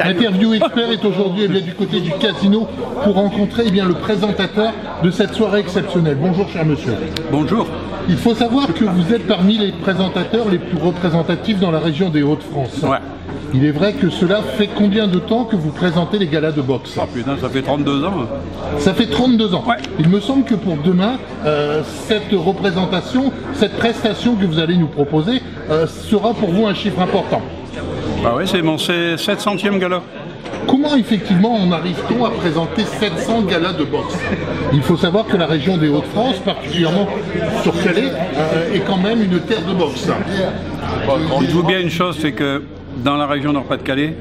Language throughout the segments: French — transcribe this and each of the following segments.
L'interview expert est aujourd'hui du côté du casino pour rencontrer le présentateur de cette soirée exceptionnelle. Bonjour cher monsieur. Bonjour. Il faut savoir que vous êtes parmi les présentateurs les plus représentatifs dans la région des Hauts-de-France. Ouais. Il est vrai que cela fait combien de temps que vous présentez les galas de boxe? Ah putain, ça fait 32 ans. Ça fait 32 ans. Ouais. Il me semble que pour demain, cette représentation, cette prestation que vous allez nous proposer sera pour vous un chiffre important. Bah oui, c'est mon 700e gala. Comment effectivement en arrive-t-on à présenter 700 galas de boxe? Il faut savoir que la région des Hauts-de-France, particulièrement sur Calais, est quand même une terre de boxe. Dites-vous bien une chose, c'est que dans la région Nord-Pas-de-Calais,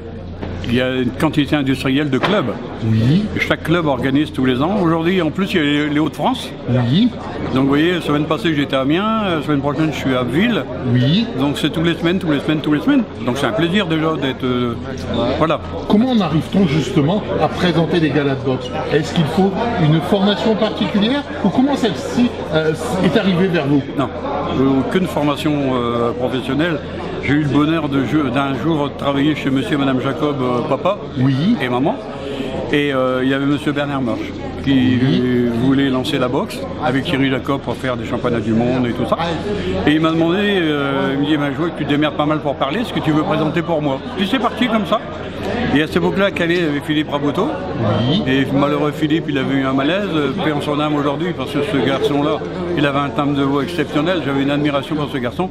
il y a une quantité industrielle de clubs. Oui. Chaque club organise tous les ans. Aujourd'hui, en plus, il y a les Hauts-de-France. Oui. Donc vous voyez, la semaine passée, j'étais à Amiens. La semaine prochaine, je suis à Ville. Oui. Donc c'est tous les semaines. Donc c'est un plaisir déjà d'être... voilà. Comment en arrive-t-on justement à présenter des galas de boxe? Est-ce qu'il faut une formation particulière ou comment celle-ci est arrivée vers vous? Non, aucune formation professionnelle. J'ai eu le bonheur d'un jour de travailler chez monsieur et madame Jacob, papa et maman. Et il y avait monsieur Bernard Marche qui voulait lancer la boxe avec Thierry Jacob pour faire des championnats du monde et tout ça. Et il m'a demandé, il me dit, je vois que tu te démerdes pas mal pour parler, est-ce que tu veux présenter pour moi? Puis c'est parti comme ça. Et à cette époque-là, à Calais, il y avait Philippe Raboteau. Et malheureux Philippe, il avait eu un malaise, paix en son âme aujourd'hui, parce que ce garçon-là, il avait un timbre de voix exceptionnel, j'avais une admiration pour ce garçon.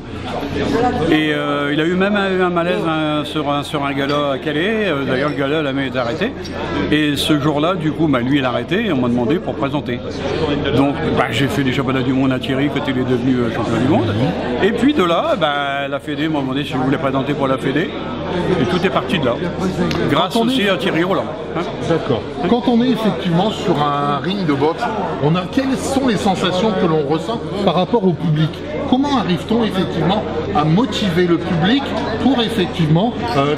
Et il a eu même un malaise sur un gala à Calais, d'ailleurs le gala l'a été arrêté. Et ce jour-là, du coup, lui il a arrêté et on m'a demandé pour présenter. Donc j'ai fait des championnats du monde à Thierry quand il est devenu champion du monde. Et puis de là, la Fédé m'a demandé si je voulais présenter pour la Fédé. Et tout est parti de là, grâce aussi à Thierry Roland. D'accord. Quand on est effectivement sur un ring de boxe, quelles sont les sensations que l'on ressent par rapport au public? Comment arrive-t-on effectivement à motiver le public pour effectivement,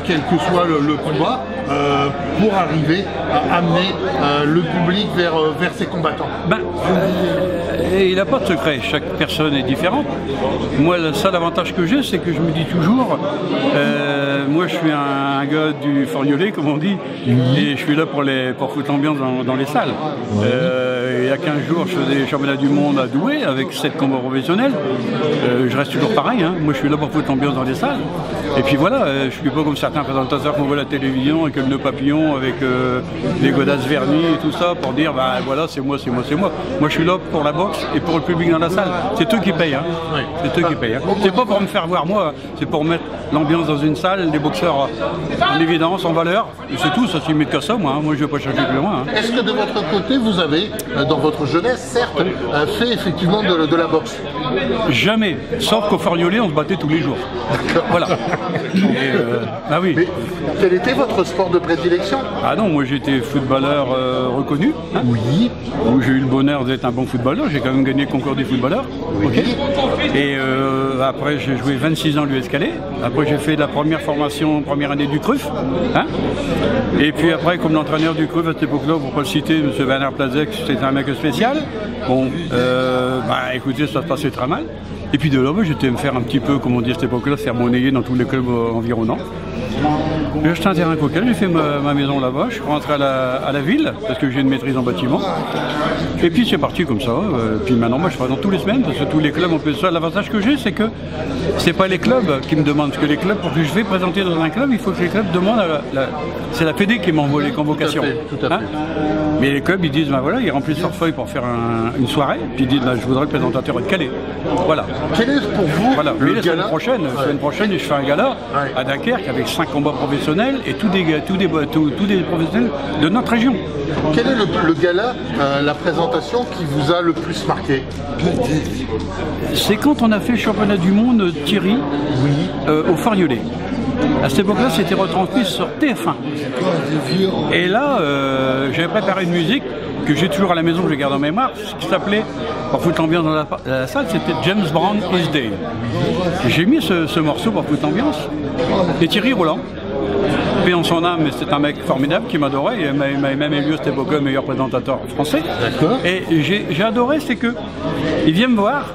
quel que soit le combat, pour arriver à amener le public vers ses combattants? Il n'a pas de secret, chaque personne est différente. Moi, le seul avantage que j'ai, c'est que je me dis toujours, moi je suis un gars du Forgnolais, comme on dit, et je suis là pour foutre l'ambiance dans les salles. Il y a 15 jours, je faisais les championnats du monde à Douai avec 7 combats professionnels. Je reste toujours pareil, moi je suis là pour foutre l'ambiance dans les salles. Et puis voilà, je suis pas comme certains présentateurs qu'on voit à la télévision avec le nœud papillon, avec les godasses vernis et tout ça, pour dire voilà, c'est moi, c'est moi, c'est moi. Moi je suis là pour la boxe et pour le public dans la salle. C'est eux qui payent, c'est eux qui payent. C'est pas pour me faire voir moi, c'est pour mettre l'ambiance dans une salle, les boxeurs en évidence, en valeur. Et c'est tout, ça s'y met qu'à ça, moi je vais pas chercher plus loin. Est-ce que de votre côté, vous avez, dans votre jeunesse, certes, fait effectivement de la boxe? Jamais, sauf qu'au Forgnolais, on se battait tous les jours. Voilà. Et, oui. Mais quel était votre sport de prédilection? Ah non, moi j'étais footballeur reconnu. Oui. Où j'ai eu le bonheur d'être un bon footballeur, j'ai quand même gagné le concours des footballeurs. Et après j'ai joué 26 ans à l'US Calais. Après j'ai fait la première formation, première année du CRUF. Et puis après, comme l'entraîneur du CRUF à cette époque-là, pour pas le citer, M. Bernard Plazec, c'était un mec spécial. Bon, écoutez, ça se passait très mal. Et puis de là, j'étais me faire un petit peu, comme on dit à cette époque-là, faire monnayer dans tous les clubs environnants. J'ai acheté un terrain coquel, j'ai fait ma maison là-bas, je suis rentré à la ville, parce que j'ai une maîtrise en bâtiment. Et puis c'est parti comme ça. Puis maintenant, moi je présente tous les semaines, parce que tous les clubs ont fait ça. L'avantage que j'ai, c'est que c'est pas les clubs qui me demandent, parce que les clubs, pour que je vais présenter dans un club, il faut que les clubs demandent c'est la Fédé qui m'envoie les convocations. Tout à fait. Mais les clubs, ils disent, voilà, ils remplissent leur feuille pour faire une soirée, puis ils disent, je voudrais le présentateur être Calais. Voilà. Quel est pour vous le la semaine prochaine, je fais un gala à Dunkerque avec 5 combats professionnels et tous des professionnels de notre région. Quel est le gala, la présentation qui vous a le plus marqué? C'est quand on a fait le championnat du monde Thierry au Forgnolais. À cette époque-là, c'était retransmis sur TF1. Et là, j'avais préparé une musique que j'ai toujours à la maison, que je garde en mémoire, qui s'appelait, pour foutre l'ambiance dans la salle, c'était James Brown Is Day. J'ai mis ce morceau pour foutre l'ambiance. Et Thierry Roland, paix en son âme, mais c'est un mec formidable qui m'adorait, il m'a même élu à cette époque-là meilleur présentateur français. Et j'ai adoré, c'est que il vient me voir,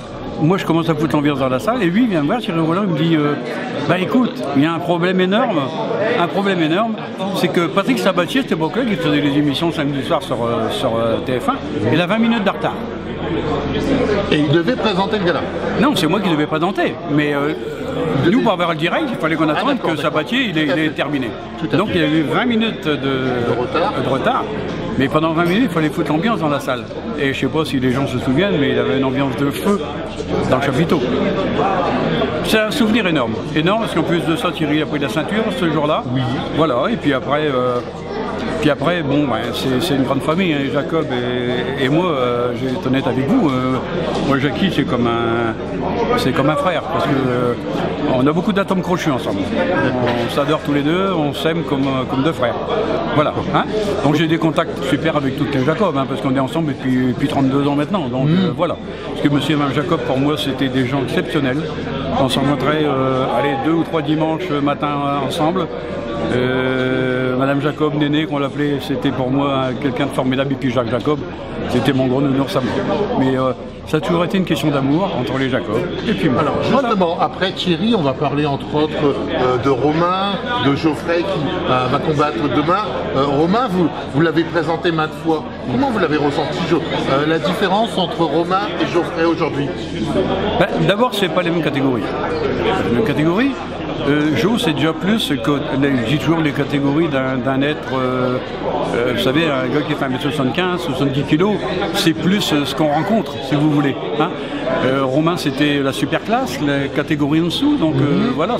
moi je commence à foutre l'ambiance dans la salle et lui il vient me voir, Thierry Roland, il me dit bah écoute, il y a un problème énorme, c'est que Patrick Sabatier, à cette époque-là, qui faisait les émissions le samedi soir sur TF1, il a 20 minutes de retard. Et il devait présenter le gala? Non, c'est moi qui devais présenter, mais nous, pour avoir le direct, il fallait qu'on attende que Sabatier il est terminé. Donc il y a eu 20 minutes de retard. Mais pendant 20 minutes, il fallait foutre l'ambiance dans la salle. Et je sais pas si les gens se souviennent, mais il y avait une ambiance de feu dans le chapiteau. C'est un souvenir énorme. Énorme, parce qu'en plus de ça, Thierry a pris la ceinture ce jour-là. Oui. Voilà, et puis après, bon, ben, c'est une grande famille, hein, Jacob et moi, je vais être honnête avec vous. Moi, Jackie, c'est comme un frère, parce que on a beaucoup d'atomes crochus ensemble. On s'adore tous les deux, on s'aime comme deux frères. Voilà. Hein, donc j'ai des contacts super avec toutes les Jacob, hein, parce qu'on est ensemble depuis 32 ans maintenant. Donc voilà. Parce que monsieur et madame Jacob, pour moi, c'était des gens exceptionnels. On s'en rencontrait 2 ou 3 dimanches matin ensemble. Madame Jacob, Néné, qu'on l'appelait, c'était pour moi quelqu'un de formidable. Et puis Jacques Jacob, c'était mon gros nounours à moi. Mais ça a toujours été une question d'amour entre les Jacob et puis moi. Alors justement, après Thierry, on va parler entre autres de Romain, de Geoffrey qui va combattre demain. Romain, vous l'avez présenté maintes fois. Comment vous l'avez ressenti, la différence entre Romain et Geoffrey aujourd'hui? Ben, d'abord, c'est pas les mêmes catégories. Les mêmes catégories. Jo, c'est déjà plus que, je dis toujours, les catégories d'un être, vous savez, un gars qui fait 1m75, 70 kg, c'est plus ce qu'on rencontre, si vous voulez. Hein. Romain, c'était la super classe, la catégorie en dessous, donc voilà,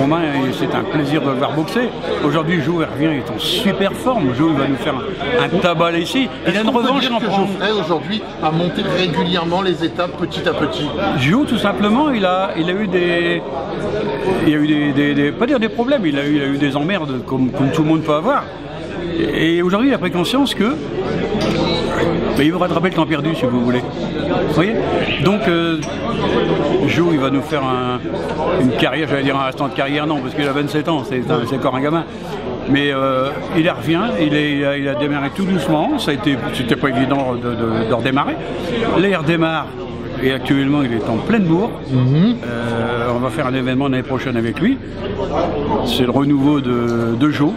Romain, c'est un plaisir de le voir boxer. Aujourd'hui, Jo, il revient, il est en super forme. Jo, il va nous faire un tabac là ici. Il a une revanche en prendre. Geoffrey, aujourd'hui, a monté régulièrement les étapes petit à petit. Jo, tout simplement, il a eu des... Il y a eu pas dire des problèmes, il a eu des emmerdes comme tout le monde peut avoir. Et aujourd'hui, il a pris conscience que il veut rattraper le temps perdu, si vous voulez. Vous voyez? Donc, Jo, il va nous faire une carrière, j'allais dire un instant de carrière, non, parce qu'il a 27 ans, c'est encore un gamin. Mais il revient, il a démarré tout doucement, c'était pas évident de redémarrer. Là, il redémarre. Et actuellement, il est en pleine bourre. On va faire un événement l'année prochaine avec lui. C'est le renouveau de Jo.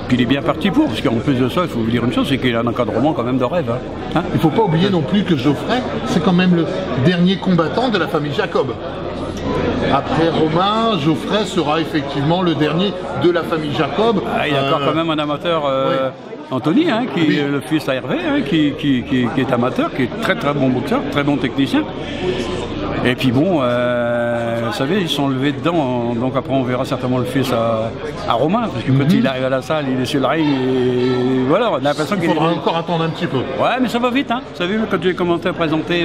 Puis il est bien parti pour, parce qu'en plus de ça, il faut vous dire une chose, c'est qu'il a un encadrement quand même de rêve. Hein. Il ne faut pas oublier non plus que Geoffrey, c'est quand même le dernier combattant de la famille Jacob. Après Romain, Geoffrey sera effectivement le dernier de la famille Jacob. Il y a encore quand même un amateur... Anthony, hein, qui est le fils à Hervé, hein, qui est amateur, qui est très très bon boxeur, très bon technicien. Et puis bon, vous savez, ils sont levés dedans, donc après on verra certainement le fils à Romain, parce que quand il arrive à la salle, il est sur le ring, et voilà, on a l'impression qu'il faudra encore attendre un petit peu. Ouais, mais ça va vite, hein. Vous savez, quand j'ai commencé à présenter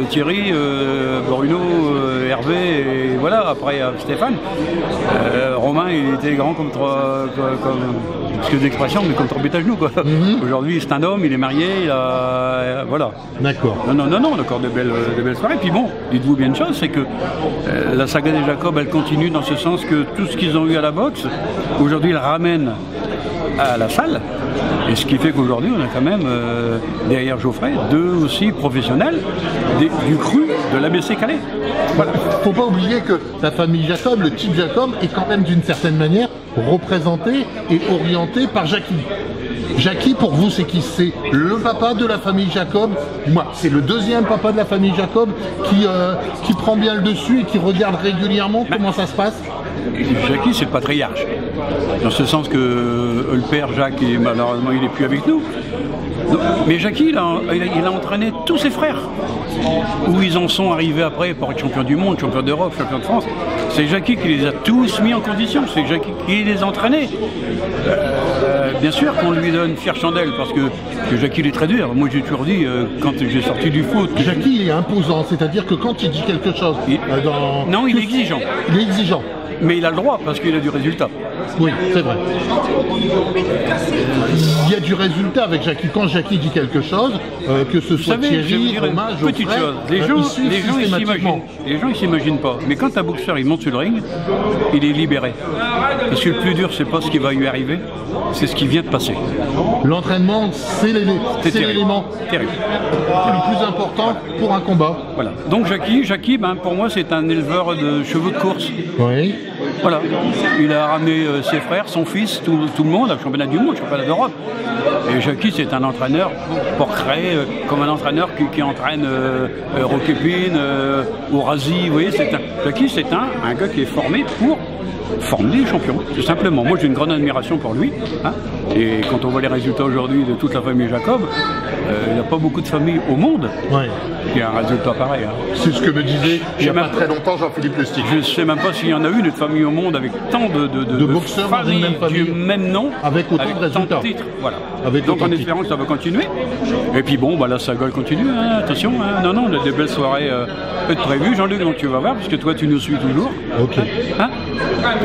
Thierry, Bruno, Hervé, et voilà, après Stéphane, Romain, il était grand comme excusez l'expression, mais comme trompette à genoux, quoi. Aujourd'hui, c'est un homme, il est marié, il a... voilà. D'accord. Non, on a encore de belles soirées. Puis bon, dites-vous bien une chose, c'est que la saga des Jacob, elle continue dans ce sens que tout ce qu'ils ont eu à la boxe, aujourd'hui, ils ramènent à la salle. Et ce qui fait qu'aujourd'hui, on a quand même, derrière Geoffrey, 2 aussi professionnels du cru de l'ABC Calais. Voilà. Faut pas oublier que la famille Jacob, le type Jacob, est quand même d'une certaine manière représenté et orienté par Jackie. Jackie, pour vous, c'est qui? C'est le papa de la famille Jacob. Moi, c'est le deuxième papa de la famille Jacob qui prend bien le dessus et qui regarde régulièrement comment ça se passe. Jackie, c'est le patriarche. Dans ce sens que le père Jacques, malheureusement, il n'est plus avec nous. Mais Jackie, il a entraîné tous ses frères. Où ils en sont arrivés après pour être champion du monde, champion d'Europe, champion de France. C'est Jackie qui les a tous mis en condition. C'est Jackie qui les a entraînés. Bien sûr qu'on lui donne fière chandelle parce que Jackie il est très dur. Moi j'ai toujours dit quand j'ai sorti du foot. Jackie il est imposant, c'est-à-dire que quand il dit quelque chose Non, il est exigeant. Il est exigeant. Mais il a le droit parce qu'il a du résultat. Oui, c'est vrai. Il y a du résultat avec Jackie. Quand Jackie dit quelque chose, que ce soit Thierry, Romain, petite chose. Les gens ils s'imaginent pas. Mais quand un boxeur il monte sur le ring, il est libéré. Parce que le plus dur, c'est pas ce qui va lui arriver, c'est ce qui vient de passer. L'entraînement, c'est l'élément terrible. Le plus important pour un combat. Voilà. Donc Jackie, ben, pour moi, c'est un éleveur de chevaux de course. Oui. Voilà. Il a ramené ses frères, son fils, tout le monde, à championnat du monde, championnat d'Europe. Et Jackie, c'est un entraîneur pour créer, comme un entraîneur qui entraîne Rocky Pin ou Razi. Vous voyez, Jackie, c'est un gars qui est formé pour former des champions, tout simplement. Moi, j'ai une grande admiration pour lui. Hein. Et quand on voit les résultats aujourd'hui de toute la famille Jacob, il n'y a pas beaucoup de familles au monde qui a un résultat pareil. Hein. C'est ce que me disait il n'y a pas très longtemps Jean-Philippe Lustig. Je ne sais même pas s'il y en a une famille au monde avec tant de boxeurs familles du même nom, avec autant de résultats. Titres. Voilà. Donc en espérant que ça va continuer. Et puis bon, bah, la saga continue, hein. Attention. Hein. Non, on a des belles soirées prévues. Jean-Luc, donc tu vas voir, parce que toi tu nous suis toujours. Ok. Hein.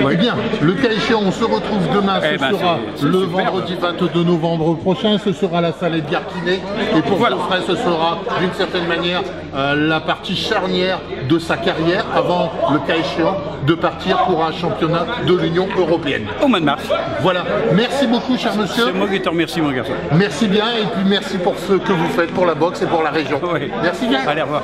Eh bien, le cas échéant, on se retrouve demain, ce sera le vendredi 22 novembre prochain, ce sera la salle Edgar Quinet, et pour Geoffrey, ce sera d'une certaine manière la partie charnière de sa carrière, avant le cas échéant de partir pour un championnat de l'Union Européenne. Au mois de mars. Voilà, merci beaucoup cher monsieur. C'est moi qui te remercie mon garçon. Merci bien, et puis merci pour ce que vous faites pour la boxe et pour la région. Oui. Merci bien. Allez, au revoir.